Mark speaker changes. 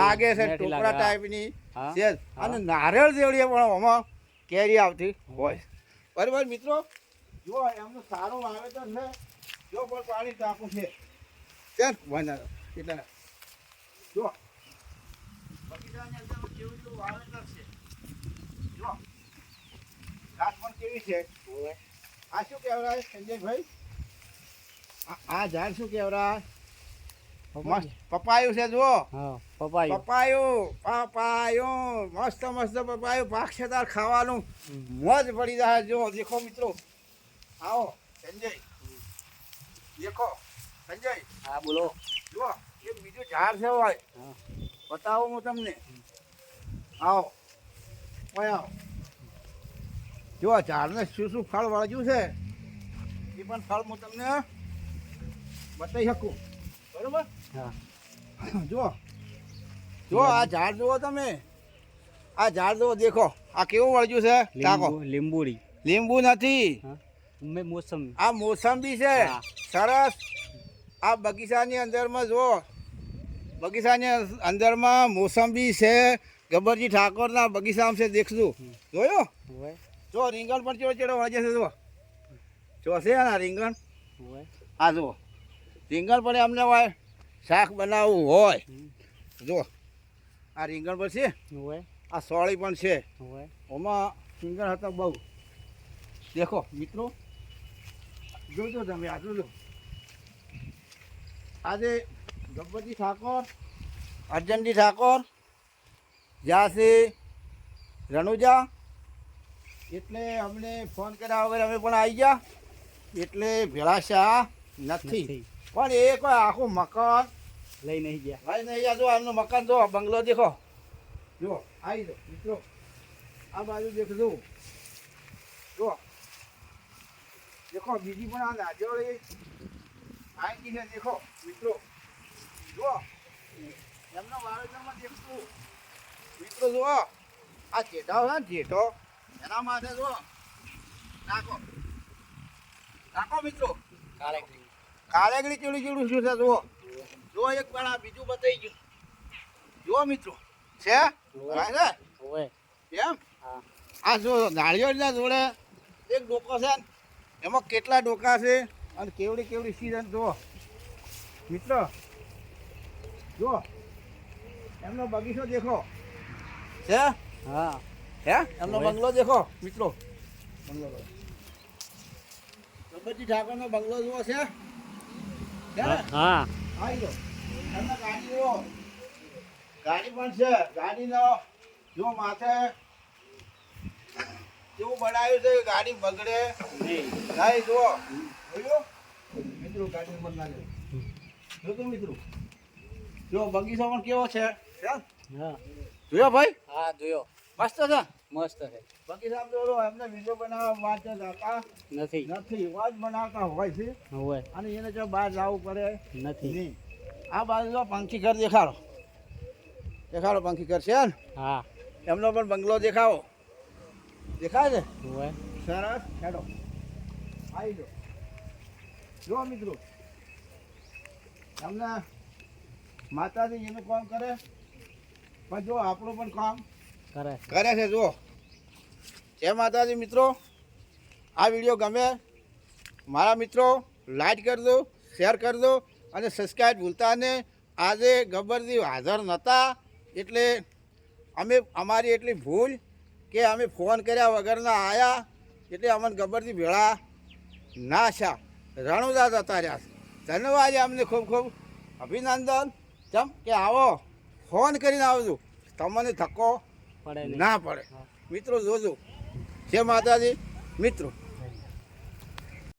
Speaker 1: લાગે છે ટોપરા ટાઈપની છે અને નારિયેળ જેવડી પણ આમાં કેરી આવતી હોય. બરાબર મિત્રો, જો એમનું સારું વાવેતર છે, જો પણ પાણી ટાંકું છે એટલે જો બગીચાની અંદર કેવું કેવું વાવેતર છે. જો ઘાસ પણ કેવી છે. આ શું કહેવાય સંજયભાઈ? આ ઝાડ શું કહેવાય? મસ્ત પપાયું છે. જુઓ પપાયું મસ્ત મસ્ત પપાયું પાકશે તાર ખાવાનું મોજ પડી જાય. જો દેખો મિત્રો, આવો સંજય, દેખો સંજય.
Speaker 2: હા બોલો.
Speaker 1: જુઓ એક બીજું ઝાડ છે ભાઈ, બતાવું હું તમને. આવો આવો. જો ઝાડને શું શું ફળ વાળ્યું છે એ પણ ફળ હું તમને બતાવી શકું. બરોબર?
Speaker 2: હા.
Speaker 1: જો આ ઝાડ જુઓ તમે, આ ઝાડ જુઓ, દેખો આ કેવું વળગ્યું છે. લીંબુ નથી,
Speaker 2: મોસંબી.
Speaker 1: આ મોસંબી છે. સરસ. આ બગીચાની અંદરમાં જુઓ, બગીચાની અંદરમાં મોસંબી છે. ગબ્બરજી ઠાકોરના બગીચામાં છે, દેખશું. જોયો? જો રીંગણ પણ ચેડો ચેડો વળગે છે. જો છે ને રીંગણ. આ જુઓ રીંગણ પણ અમને હોય શાક બનાવવું હોય. જો આ રીંગણ પણ છે, આ સોળી પણ છે. ઓમાં રીંગણ હતા બહુ. દેખો મિત્રો, જોજો તમે આ જોજો. આજે ગબ્બરજી ઠાકોર, અર્જનજી ઠાકોર જ્યાં છે રણુજા, એટલે અમને ફોન કર્યા વગર અમે પણ આવી ગયા. એટલે ભેળાશા નથી, પણ એ કોઈ આખું મકાન
Speaker 2: લઈ નહીં ગયા.
Speaker 1: ભાઈ નહીં ગયા. જો એમનું મકાન જો, બંગલો દેખો. જો આવી દો મિત્રો, આ બાજુ દેખજો. જો દેખો બીજી પણ આ નાજોળી આવી છે. દેખો મિત્રો, જો એમનો વાવેતરમાં દેખશું મિત્રો. જુઓ આ જેઠો છે ને, જેઠો એના માટે જો નાખો નાખો મિત્રો. કાળેગડી ચીડી ચીડું શું છે. જુઓ જો એક પણ આ બીજું બતાવી ગયું. જુઓ મિત્રો છે એમ. આ જો નાળિયેરના જોડે એક ડોકો છે ને, એમાં કેટલા ડોકા છે અને કેવડી કેવડી સીઝન. જુઓ મિત્રો, જુઓ એમનો બગીચો દેખો છે.
Speaker 2: હા
Speaker 1: હે એમનો બંગલો દેખો મિત્રો. બંગલો ગબ્બરજી ઠાકોરનો બંગલો જુઓ છે.
Speaker 2: હા
Speaker 1: આવી ગયો. એમને ગાડી જુઓ, ગાડી પણ છે. ગાડીનો જો માથે કેવું બનાવ્યું છે, ગાડી બગડે નહીં. જુઓ જોયું મિત્રો, ગાડી નંબર ના લે. જોયું મિત્રો, જો બગીચો પણ કેવો છે. જોયો ભાઈ?
Speaker 2: હા જોયો.
Speaker 1: મસ્ત છે.
Speaker 2: મસ્ત છે.
Speaker 1: બગીચામાં જોડો એમને વિડીયો બનાવવા માટે જતા નથી, વાત બનાવતા હોય છે. અને એને જો બહાર જવું પડે નહીં. આ બાજુ જો પંખી ઘર દેખાડો, દેખાડો પંખી ઘર છે ને.
Speaker 2: હા
Speaker 1: એમનો પણ બંગલો દેખાવો. દેખાય છે?
Speaker 2: હોય.
Speaker 1: સરસ. હેડો આવી દો. જો મિત્રો, એમને માતાજી એનું કામ કરે, પણ જો આપણું પણ કામ કરે છે. જુઓ જય માતાજી મિત્રો. આ વિડીયો ગમે મારા મિત્રો લાઈક કરી દો, શેર કરી દો અને સબસ્ક્રાઈબ ભૂલતા નહીં. આજે ગબ્બરજી હાજર નહોતા એટલે અમારી એટલી ભૂલ કે અમે ફોન કર્યા વગરના આવ્યા, એટલે અમને ગબ્બરજી ભેળા ના છે. રણુજા જતા રહ્યા છે. ધન્યવાદ અમને ખૂબ ખૂબ અભિનંદન. ચમ કે આવો ફોન કરીને આવજો, તમને ધક્કો ના પડે. મિત્રો જોજો. જય માતાજી મિત્રો.